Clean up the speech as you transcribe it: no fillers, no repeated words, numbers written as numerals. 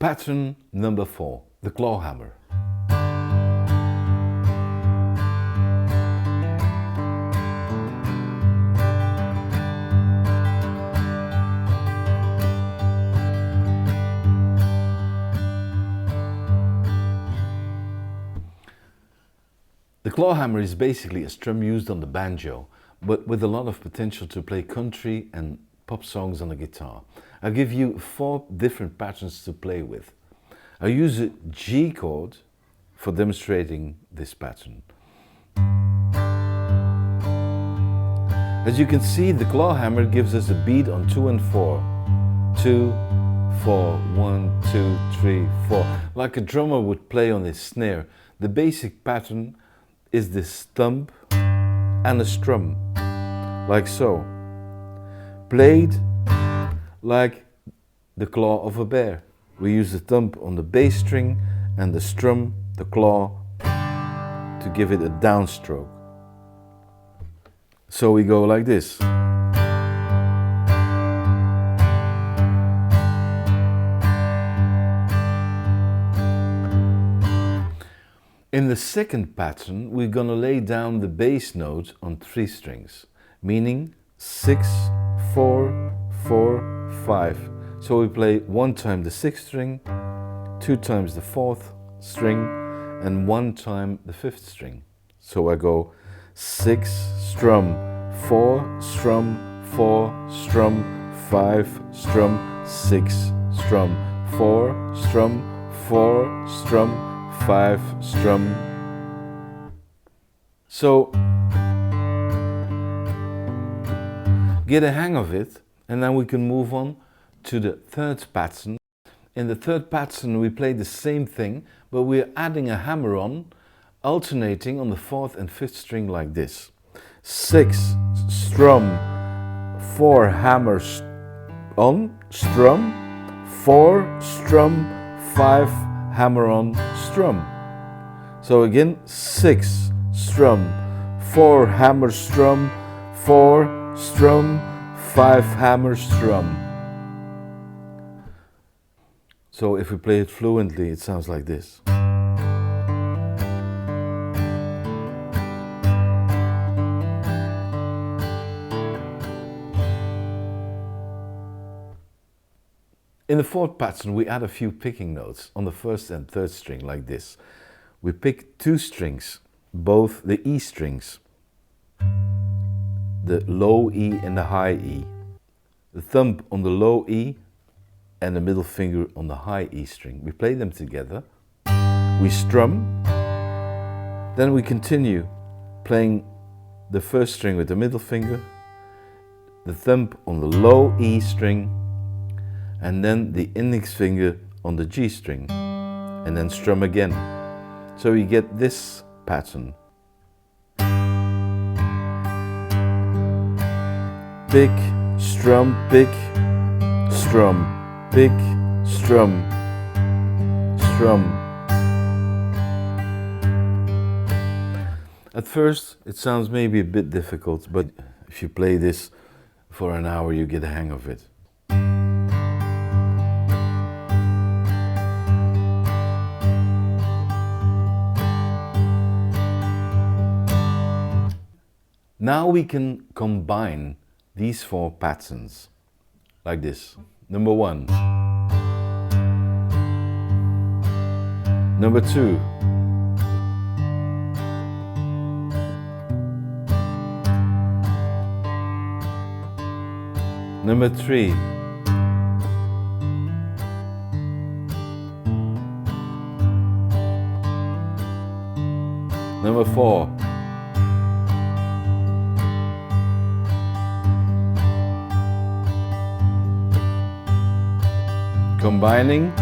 Pattern number 4, the claw hammer. The claw hammer is basically a strum used on the banjo, but with a lot of potential to play country and pop songs on the guitar. I'll give you 4 different patterns to play with. I'll use a G chord for demonstrating this pattern. As you can see, the claw hammer gives us a beat on 2 and 4. 2, 4, 1, 2, 3, 4. Like a drummer would play on his snare. The basic pattern is this thumb and a strum, like so. Played like the claw of a bear. We use the thumb on the bass string and the strum, the claw, to give it a downstroke. So we go like this. In the second pattern, we're gonna lay down the bass note on 3 strings, meaning 6, 4, 4, 5. So we play 1 time the 6th string, 2 times the 4th string, and 1 time the 5th string. So I go 6, strum, 4, strum, 4, strum, 5, strum, 6, strum, 4, strum, 4, strum, 5, strum. So get a hang of it, and then we can move on to the third pattern. In the third pattern we play the same thing, but we're adding a hammer on, alternating on the 4th and 5th string like this. 6, strum, 4, hammer on, strum, 4, strum, 5, hammer on, strum. So again, 6, strum, 4, hammer strum, 4, strum, 5, hammer strum. So if we play it fluently, it sounds like this. In the 4th pattern, we add a few picking notes on the 1st and 3rd string like this. We pick 2 strings, both the E strings, the low E and the high E. The thumb on the low E and the middle finger on the high E string. We play them together. We strum. Then we continue playing the 1st string with the middle finger, the thumb on the low E string, and then the index finger on the G string, and then strum again. So you get this pattern. Pick, strum, pick, strum, pick, strum, strum. At first it sounds maybe a bit difficult, but if you play this for an hour you get a hang of it. Now we can combine these 4 patterns like this. Number 1. Number 2. Number 3. Number 4. Combining